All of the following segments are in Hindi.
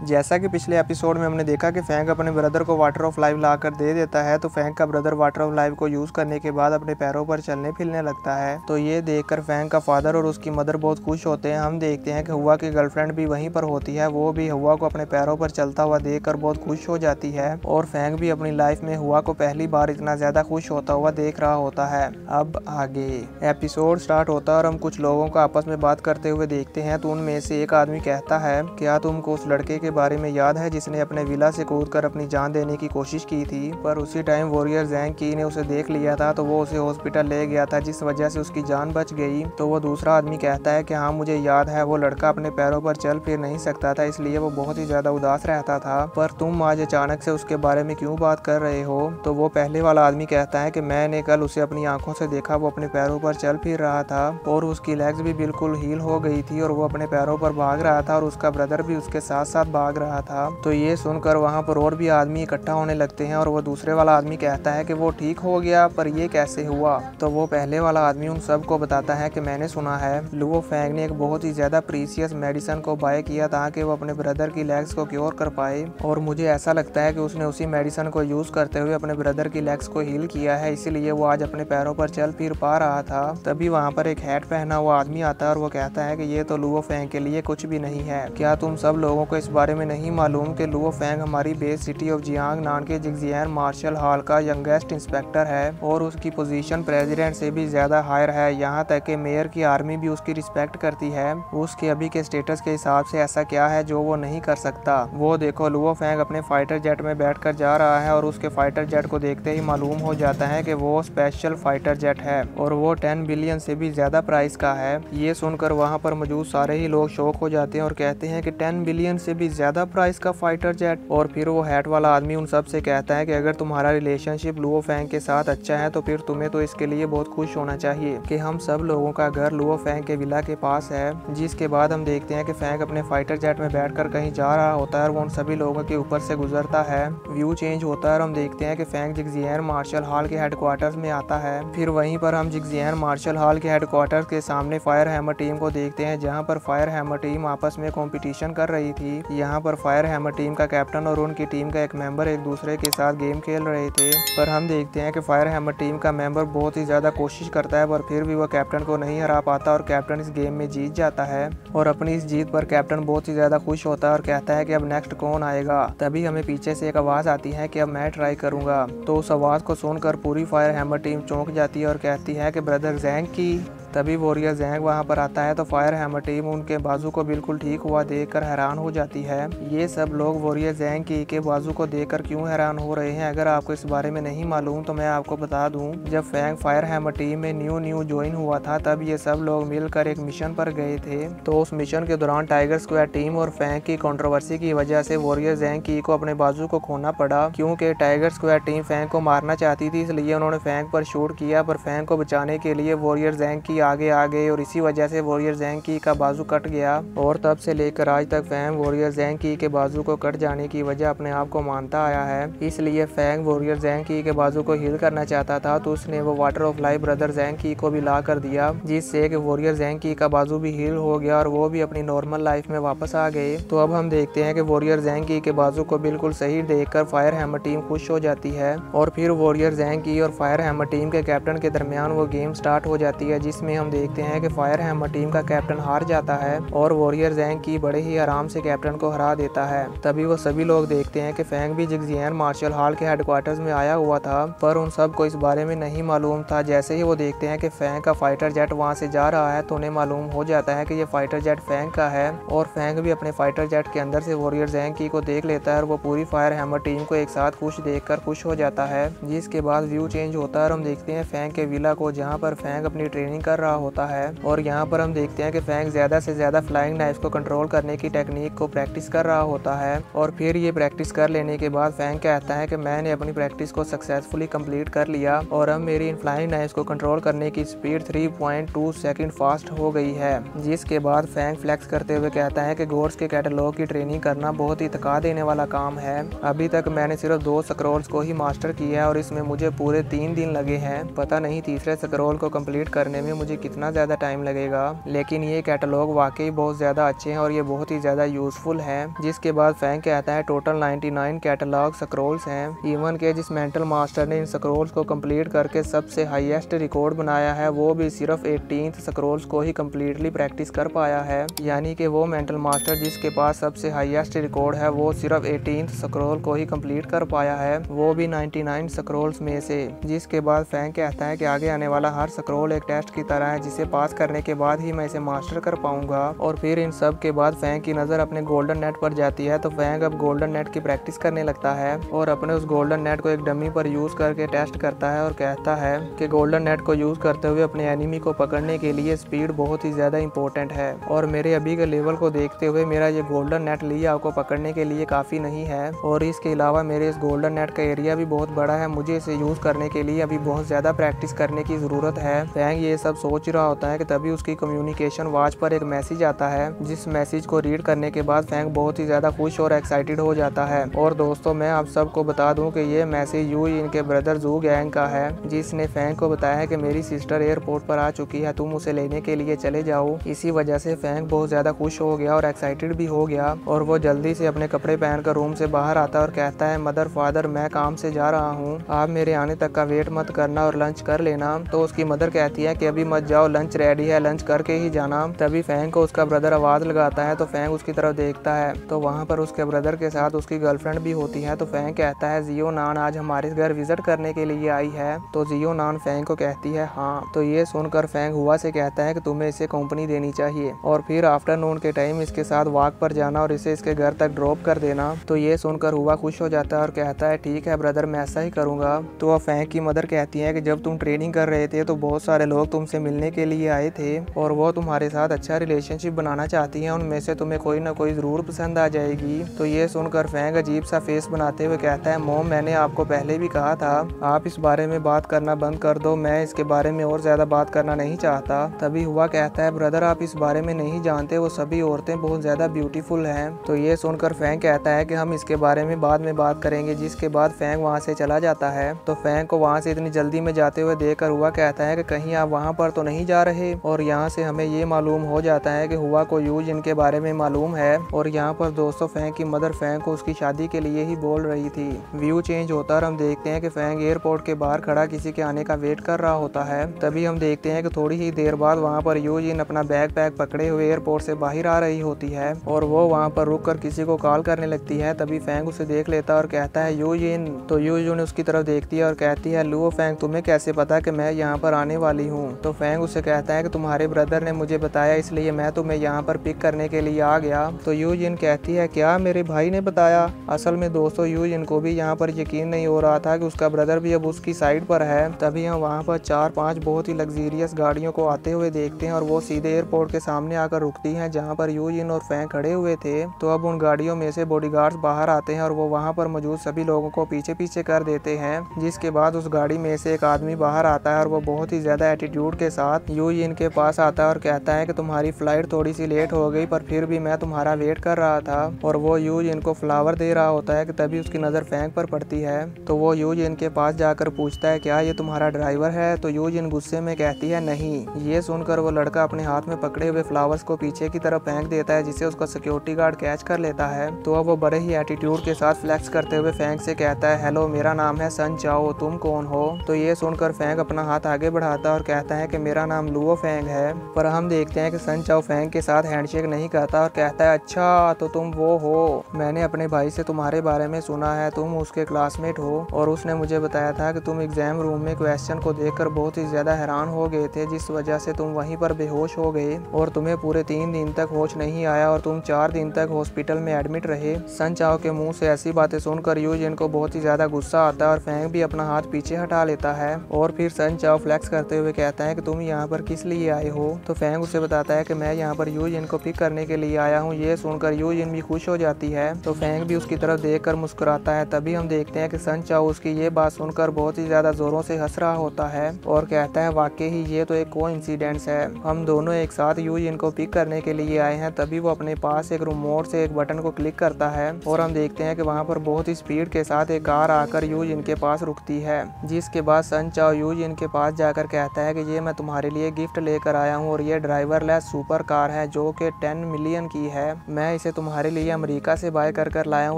जैसा कि पिछले एपिसोड में हमने देखा कि फैंक अपने ब्रदर को वाटर ऑफ लाइफ ला कर दे देता है, तो फैंक का ब्रदर वाटर ऑफ लाइफ को यूज करने के बाद अपने पैरों पर चलने फिरने लगता है। तो ये देखकर फैंक का फादर और उसकी मदर बहुत खुश होते हैं। हम देखते हैं कि हुआ की गर्लफ्रेंड भी वहीं पर होती है, वो भी हुआ को अपने पैरों पर चलता हुआ देखकर बहुत खुश हो जाती है और फैंक भी अपनी लाइफ में हुआ को पहली बार इतना ज्यादा खुश होता हुआ देख रहा होता है। अब आगे एपिसोड स्टार्ट होता है और हम कुछ लोगों को आपस में बात करते हुए देखते हैं। तो उनमें से एक आदमी कहता है, क्या तुमको उस लड़के के बारे में याद है जिसने अपने विला से कूदकर अपनी जान देने की कोशिश की थी, पर उसी टाइम वॉरियर ज़ैंग की ने उसे देख लिया था, तो वो उसे हॉस्पिटल ले गया था, जिस वजह से उसकी जान बच गई। तो वो दूसरा आदमी कहता है कि हाँ मुझे याद है, वो लड़का अपने पैरों पर चल फिर नहीं सकता था, इसलिए वो बहुत ही ज्यादा उदास रहता था, पर तुम आज अचानक से उसके बारे में क्यों बात कर रहे हो। तो वो पहले वाला आदमी कहता है कि मैंने कल उसे अपनी आंखों से देखा, वो अपने पैरों पर चल फिर रहा था और उसकी लेग्स भी बिल्कुल हील हो गई थी और वो अपने पैरों पर भाग रहा था और उसका ब्रदर भी उसके साथ साथ भाग रहा था। तो ये सुनकर वहाँ पर और भी आदमी इकट्ठा होने लगते हैं और वो दूसरे वाला आदमी कहता है कि वो ठीक हो गया, पर ये कैसे हुआ। तो वो पहले वाला आदमी उन सबको बताता है कि मैंने सुना है लुओ फैंग ने एक बहुत ही ज्यादा प्रीसियस मेडिसिन को बाय किया ताकि वो अपने ब्रदर की लेग्स को क्योर कर पाए, और मुझे ऐसा लगता है कि उसने उसी मेडिसिन को यूज करते हुए अपने ब्रदर की लेग्स को हील किया है, इसीलिए वो आज अपने पैरों पर चल फिर पा रहा था। तभी वहाँ पर एक हैट पहना हुआ आदमी आता है और वो कहता है कि ये तो लुओ फैंग के लिए कुछ भी नहीं है। क्या तुम सब लोगों को इस बारे में नहीं मालूम कि लुओ फैंग हमारी बेस सिटी ऑफ जियांग नान के जिगजियान मार्शल हॉल का यंगेस्ट इंस्पेक्टर है और उसकी पोजीशन प्रेसिडेंट से भी ज्यादा हायर है, यहाँ तक कि मेयर की आर्मी भी उसकी रिस्पेक्ट करती है। उसके अभी के स्टेटस के हिसाब से ऐसा क्या है जो वो नहीं कर सकता। वो देखो लुओ फैंग अपने फाइटर जेट में बैठकर जा रहा है और उसके फाइटर जेट को देखते ही मालूम हो जाता है कि वो स्पेशल फाइटर जेट है और वो 10 बिलियन से भी ज्यादा प्राइस का है। ये सुनकर वहाँ पर मौजूद सारे ही लोग शॉक हो जाते हैं और कहते हैं कि 10 बिलियन से भी ज्यादा प्राइस का फाइटर जेट। और फिर वो हैट वाला आदमी उन सब से कहता है कि अगर तुम्हारा रिलेशनशिप लुओ फैंग के साथ अच्छा है तो फिर तुम्हें तो इसके लिए बहुत खुश होना चाहिए कि हम सब लोगों का घर लुओ फैंग के विला के पास है। जिसके बाद हम देखते हैं कि फैंग अपने फाइटर जेट में बैठकर कहीं जा रहा होता है और वो उन सभी लोगों के ऊपर से गुजरता है। व्यू चेंज होता है और हम देखते हैं कि फैंग जिगजियान मार्शल हॉल के हेडक्वार्टर्स में आता है। फिर वहीं पर हम जिगजियान मार्शल हॉल के हेडक्वार्टर्स के सामने फायर हैमर टीम को देखते हैं, जहां पर फायर हैमर टीम आपस में कंपटीशन कर रही थी। यहां पर फायर हैमर टीम का कैप्टन और उनकी टीम का एक मेंबर एक दूसरे के साथ गेम खेल रहे थे, पर हम देखते हैं कि फायर हैमर टीम का मेंबर बहुत ही ज्यादा कोशिश करता है, पर फिर भी वो कैप्टन को नहीं हरा पाता और कैप्टन इस गेम में जीत जाता है। और अपनी इस जीत पर कैप्टन बहुत ही ज्यादा खुश होता है और कहता है कि अब नेक्स्ट कौन आएगा। तभी हमें पीछे से एक आवाज आती है कि अब मैं ट्राई करूंगा। तो उस आवाज को सुनकर पूरी फायर हैमर टीम चौंक जाती है और कहती है कि ब्रदर ज़ैंग की। तभी वॉरियर ज़ैंग वहां पर आता है तो फायर हैमर टीम उनके बाजू को बिल्कुल ठीक हुआ देखकर हैरान हो जाती है। ये सब लोग वॉरियर ज़ैंग की के बाजू को देखकर क्यों हैरान हो रहे हैं, अगर आपको इस बारे में नहीं मालूम तो मैं आपको बता दूं, जब फैंग फायर हैमर टीम में न्यू ज्वाइन हुआ था तब ये सब लोग मिलकर एक मिशन पर गए थे। तो उस मिशन के दौरान टाइगर स्क्वाड टीम और फैंग की कंट्रोवर्सी की वजह से वॉरियर ज़ैंग की को अपने बाजू को खोना पड़ा, क्योंकि टाइगर स्क्वाड टीम फैंग को मारना चाहती थी, इसलिए उन्होंने फैंग पर शूट किया, पर फैंग को बचाने के लिए वॉरियर ज़ैंग की आगे आ गए और इसी वजह से वॉरियर ज़ैंग की का बाजू कट गया। और तब से लेकर आज तक फैंग वॉरियर ज़ैंग की के बाजू को कट जाने की वजह अपने आप को मानता आया है। इसलिए फैंग वॉरियर ज़ैंग की के बाजू को हील करना चाहता था, तो उसने वो water of life brother Zhang की को भी ला कर दिया, जिससे कि वॉरियर ज़ैंग की का बाजू भी हील हो गया और वो भी अपनी नॉर्मल लाइफ में वापस आ गए। तो अब हम देखते हैं कि वॉरियर ज़ैंग की के बाजू को बिल्कुल सही देखकर फायर हैमर टीम खुश हो जाती है और फिर वॉरियर ज़ैंग की और फायर हैमर टीम के कैप्टन के दरमियान वो गेम स्टार्ट हो जाती है, जिसमें हम देखते हैं कि फायर हैमर टीम का कैप्टन हार जाता है और वॉरियर ज़ैंग की बड़े ही आराम से कैप्टन को हरा देता है। तभी वो सभी लोग देखते हैं कि फैंग भी जिगजियान मार्शल हॉल के हेडक्वार्टर्स में आया हुआ था, पर उन सब को इस बारे में नहीं मालूम था। जैसे ही वो देखते हैं कि फैंग का फाइटर जेट वहां से जा रहा है तो उन्हें मालूम हो जाता है कि ये फाइटर जेट फैंग का है और फैंग भी अपने फाइटर जेट के अंदर से वॉरियर ज़ैंग की को देख लेता है और वो पूरी फायर हैमर टीम को एक साथ खुश देखकर खुश हो जाता है। जिसके बाद व्यू चेंज होता है और हम देखते हैं फैंग के विला को, जहाँ पर फैंग अपनी ट्रेनिंग कर रहा होता है और यहाँ पर हम देखते हैं कि फैंग ज्यादा से ज्यादा फ्लाइंग नाइफ को कंट्रोल करने की टेक्निक को प्रैक्टिस कर रहा होता है। और फिर ये प्रैक्टिस कर लेने के बाद फैंग कहता है कि मैंने अपनी प्रैक्टिस को सक्सेसफुली कंप्लीट कर लिया और अब मेरी इन फ्लाइंग नाइफ को कंट्रोल करने की स्पीड 3.2 सेकंड फास्ट हो गई है। जिसके बाद फैंग फ्लेक्स करते हुए कहता है कि गोड्स के कैटलॉग की ट्रेनिंग करना बहुत ही थका देने वाला काम है। अभी तक मैंने सिर्फ 2 स्क्रॉल्स को ही मास्टर किया है और इसमें मुझे पूरे 3 दिन लगे हैं। पता नहीं तीसरे स्क्रॉल को कंप्लीट करने में मुझे मुझे कितना ज़्यादा टाइम लगेगा। लेकिन ये कैटलॉग वाकई बहुत ज़्यादा अच्छे हैं और ये बहुत ही ज़्यादा यूज़फुल है। जिसके बाद फैंग कहता है टोटल 99 कैटलॉग स्क्रॉल्स हैं। इवन के जिस मेंटल मास्टर ने इन स्क्रॉल्स को कंप्लीट करके सबसे हाईएस्ट रिकॉर्ड बनाया है वो भी सिर्फ 18th स्क्रॉल्स को ही कम्प्लीटली प्रैक्टिस कर पाया है। यानी कि वो मेंटल मास्टर जिसके पास सबसे हाईएस्ट रिकॉर्ड है वो सिर्फ 18th स्क्रॉल को ही कंप्लीट कर पाया है, वो भी 99 स्क्रॉल्स में से। जिसके बाद फैंग कहता है कि आगे आने वाला हर स्क्रॉल एक टेस्ट की तरह है जिसे पास करने के बाद ही मैं इसे मास्टर कर पाऊंगा। और फिर इन सब के बाद फैंग की नज़र अपने गोल्डन नेट पर जाती है तो फैंग अब गोल्डन नेट की प्रैक्टिस करने लगता है और अपने उस गोल्डन नेट को एक डमी पर यूज़ करके टेस्ट करता है और कहता है कि गोल्डन नेट को यूज़ करते हुए अपने एनिमी को पकड़ने के लिए स्पीड बहुत ही ज़्यादा इंपॉर्टेंट है और मेरे अभी के लेवल को देखते हुए मेरा ये गोल्डन नेट लिया आपको पकड़ने के लिए काफ़ी नहीं है और इसके अलावा मेरे इस गोल्डन नेट का एरिया भी बहुत बड़ा है, मुझे इसे यूज़ करने के लिए अभी बहुत ज़्यादा प्रैक्टिस करने की ज़रूरत है। फैंग ये सब सोच रहा होता है कि तभी उसकी कम्युनिकेशन वॉच पर एक मैसेज आता है। जिस मैसेज को रीड करने के बाद फैंग बहुत ही ज़्यादा खुश और एक्साइटेड हो जाता है। और दोस्तों मैं आप सबको बता दूं कि ये मैसेज यू इनके ब्रदर जू गैंग का है जिसने फैंग को बताया है कि मेरी सिस्टर एयरपोर्ट पर आ चुकी है, तुम उसे लेने के लिए चले जाओ। इसी वजह से फैंग बहुत ज़्यादा खुश हो गया और एक्साइटेड भी हो गया और वो जल्दी से अपने कपड़े पहनकर रूम से बाहर आता है और कहता है मदर फादर मैं काम से जा रहा हूँ, आप मेरे आने तक का वेट मत करना और लंच कर लेना। तो उसकी मदर कहती है कि अभी मत जाओ, लंच रेडी है, लंच करके ही जाना। तभी फैंग को उसका ब्रदर आवाज़ लगाता है तो फैंग उसकी तरफ देखता है तो वहाँ पर उसके ब्रदर के साथ उसकी गर्लफ्रेंड भी होती है। तो फैंग कहता है जियो नान आज हमारे घर विजिट करने के लिए आई है। तो जियो नान फैंग को कहती है हाँ। तो ये सुनकर फैंग हुआ से कहता है कि तुम्हें इसे कंपनी देनी चाहिए और फिर आफ्टरनून के टाइम इसके साथ वॉक पर जाना और इसे इसके घर तक ड्रॉप कर देना। तो ये सुनकर हुआ खुश हो जाता है और कहता है ठीक है ब्रदर मैं ऐसा ही करूँगा। तो फैंग की मदर कहती है कि जब तुम ट्रेनिंग कर रहे थे तो बहुत सारे लोग तुमसे मिलने के लिए आए थे और वो तुम्हारे साथ अच्छा रिलेशनशिप बनाना चाहती हैं, उनमें से तुम्हें कोई ना कोई ज़रूर पसंद आ जाएगी। तो ये सुनकर फैंग अजीब सा फेस बनाते हुए कहता है मॉम मैंने आपको पहले भी कहा था आप इस बारे में बात करना बंद कर दो, मैं इसके बारे में और ज़्यादा बात करना नहीं चाहता। तभी हुआ कहता है ब्रदर आप इस बारे में नहीं जानते, वो सभी औरतें बहुत ज़्यादा ब्यूटीफुल हैं। तो ये सुनकर फैंग कहता है कि हम इसके बारे में बाद में बात करेंगे। जिसके बाद फैंग वहाँ से चला जाता है। तो फैंग को वहाँ से इतनी जल्दी में जाते हुए देखकर हुआ कहता है कि कहीं आप वहाँ पर तो नहीं जा रहे। और यहाँ से हमें ये मालूम हो जाता है कि हुआ को यूज इनके बारे में मालूम है और यहाँ पर दोस्तों फैंग की मदर फैंग को उसकी शादी के लिए ही बोल रही थी। व्यू चेंज होता और हम देखते हैं कि फैंग एयरपोर्ट के बाहर खड़ा किसी के आने का वेट कर रहा होता है। तभी हम देखते हैं कि थोड़ी ही देर बाद वहाँ पर यूजिन अपना बैग पैक पकड़े हुए एयरपोर्ट से बाहर आ रही होती है और वो वहाँ पर रुक कर किसी को कॉल करने लगती है। तभी फैंग उसे देख लेता और कहता है यूजिन। तो यूजिन उसकी तरफ देखती है और कहती है लुओ फैंग तुम्हें कैसे पता कि मैं यहाँ पर आने वाली हूँ। तो फैंग उसे कहता है कि तुम्हारे ब्रदर ने मुझे बताया इसलिए मैं तुम्हें यहाँ पर पिक करने के लिए आ गया। तो यूजिन कहती है क्या मेरे भाई ने बताया। असल में दोस्तों यूजिन को भी यहाँ पर यकीन नहीं हो रहा था कि उसका ब्रदर भी अब उसकी साइड पर है। तभी हम वहाँ पर 4-5 बहुत ही लग्जीरियस गाड़ियों को आते हुए देखते हैं और वो सीधे एयरपोर्ट के सामने आकर रुकती हैं जहाँ पर यूजिन और फैंग खड़े हुए थे। तो अब उन गाड़ियों में से बॉडीगार्ड्स बाहर आते हैं और वो वहाँ पर मौजूद सभी लोगों को पीछे पीछे कर देते हैं। जिसके बाद उस गाड़ी में से एक आदमी बाहर आता है और वो बहुत ही ज़्यादा एटीट्यूड के साथ यूजिन के पास आता है और कहता है कि तुम्हारी फ्लाइट थोड़ी सी लेट हो गई पर फिर भी मैं तुम्हारा वेट कर रहा था। और वो यूजिन को फ्लावर दे रहा होता है कि तभी उसकी नज़र फैंग पर पड़ती है। तो वो यूजिन के पास जाकर पूछता है क्या ये तुम्हारा ड्राइवर है। तो यूजिन गुस्से में कहती है नहीं। ये सुनकर वो लड़का अपने हाथ में पकड़े हुए फ्लावर्स को पीछे की तरफ फेंक देता है जिसे उसका सिक्योरिटी गार्ड कैच कर लेता है। तो अब वो बड़े ही एटीट्यूड के साथ फ्लैक्स करते हुए फैंग से कहता है हेलो मेरा नाम है सन चाओ, तुम कौन हो। तो ये सुनकर फैंग अपना हाथ आगे बढ़ाता है और कहता है कि मेरा नाम लुओ फैंग है। पर हम देखते हैं कि सन चाओ फैंग के साथ हैंडशेक नहीं करता और कहता है अच्छा तो तुम वो हो, मैंने अपने भाई से तुम्हारे बारे में सुना है, तुम उसके क्लासमेट हो और उसने मुझे बताया था कि तुम एग्जाम रूम में क्वेश्चन को देखकर बहुत ही ज्यादा हैरान हो गए थे जिस वजह से तुम वहीं पर बेहोश हो गए और तुम्हें पूरे 3 दिन तक होश नहीं आया और तुम 4 दिन तक हॉस्पिटल में एडमिट रहे। सन चाओ के मुंह से ऐसी बातें सुनकर यूजिन को बहुत ही ज्यादा गुस्सा आता है और फैंग भी अपना हाथ पीछे हटा लेता है और फिर सन चाओ फ्लैक्स करते हुए कहता है कि तुम यहाँ पर किस लिए आए हो। तो फैंग उसे बताता है कि मैं यहाँ पर यूजिन को पिक करने के लिए आया हूँ। ये सुनकर यूजिन भी खुश हो जाती है तो फैंग भी उसकी तरफ देखकर मुस्कुराता है। तभी हम देखते हैं कि सन चाओ उसकी ये बात सुनकर बहुत ही ज्यादा जोरों से हंस रहा होता है और कहता है वाकई ही ये तो एक कोइंसिडेंस है, हम दोनों एक साथ यूजिन को पिक करने के लिए आए हैं। तभी वो अपने पास एक रिमोट से एक बटन को क्लिक करता है और हम देखते हैं कि वहाँ पर बहुत ही स्पीड के साथ एक कार आकर यूजिन के पास रुकती है। जिसके बाद सन चाओ यूजिन के पास जाकर कहता है कि ये मैं तुम्हारे लिए गिफ्ट लेकर आया हूँ और ये ड्राइवरलेस सुपर कार है जो कि 10 मिलियन की है। मैं इसे तुम्हारे लिए अमेरिका से बाय कर लाया हूँ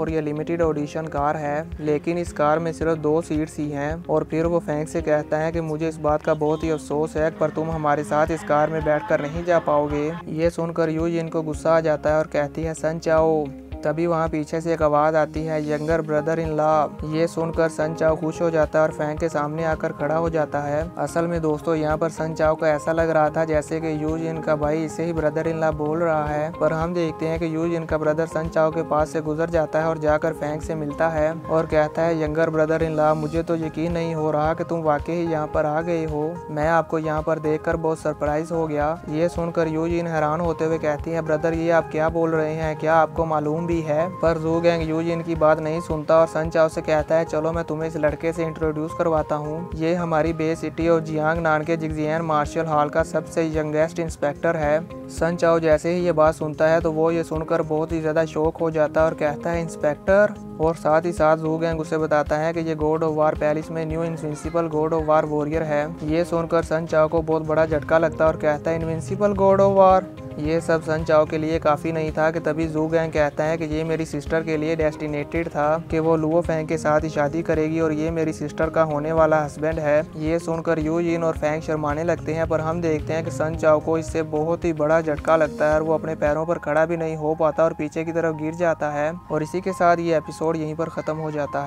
और ये लिमिटेड एडिशन कार है, लेकिन इस कार में सिर्फ 2 सीट्स ही हैं। और फिर वो फैंग से कहता है कि मुझे इस बात का बहुत ही अफसोस है, पर तुम हमारे साथ इस कार में बैठकर नहीं जा पाओगे। ये सुनकर यूजिन को गुस्सा आ जाता है और कहती है सन चाओ। तभी वहाँ पीछे से एक आवाज़ आती है, यंगर ब्रदर इन लॉ। ये सुनकर सन चाओ खुश हो जाता है और फैंग के सामने आकर खड़ा हो जाता है। असल में दोस्तों यहाँ पर सन चाओ को ऐसा लग रहा था जैसे कि यूजिन का भाई इसे ही ब्रदर इन लॉ बोल रहा है, पर हम देखते हैं कि यूजिन का ब्रदर सन चाओ के पास से गुजर जाता है और जाकर फैंग से मिलता है और कहता है, यंगर ब्रदर इन लॉ, मुझे तो यकीन नहीं हो रहा कि तुम वाकई ही यहाँ पर आ गए हो। मैं आपको यहाँ पर देखकर बहुत सरप्राइज हो गया। ये सुनकर यूजिन हैरान होते हुए कहती है, ब्रदर ये आप क्या बोल रहे हैं, क्या आपको मालूम भी है? पर जू गैंग यूजिन की बात नहीं सुनता और सन चाओ से कहता है, चलो मैं तुम्हें इस लड़के से इंट्रोड्यूस करवाता हूँ। ये हमारी बेस सिटी ऑफ जियांग नान के जिगजियान मार्शल हॉल का सबसे यंगेस्ट इंस्पेक्टर है। सन चाओ जैसे ही ये बात सुनता है तो वो ये सुनकर बहुत ही ज़्यादा शौक हो जाता है और कहता है, इंस्पेक्टर। और साथ ही साथ जू गैंग उसे बताता है कि ये गॉड ऑफ वार पैलेस में new invincible God of war warrior है। ये सुनकर सन चाओ को बहुत बड़ा झटका लगता है और कहता है, इनविंसिबल गॉड ऑफ वार। ये सब सन चाओ के लिए काफ़ी नहीं था कि तभी जू गैंग कहता है कि ये मेरी सिस्टर के लिए डेस्टिनेटेड था कि वो लुओ फैंग के साथ ही शादी करेगी और ये मेरी सिस्टर का होने वाला हस्बैंड है। ये सुनकर यूजिन और फैंग शर्माने लगते हैं, पर हम देखते हैं कि सन चाओ को इससे बहुत ही बड़ा झटका लगता है और वो अपने पैरों पर खड़ा भी नहीं हो पाता और पीछे की तरफ गिर जाता है। और इसी के साथ ये एपिसोड यहीं पर ख़त्म हो जाता है।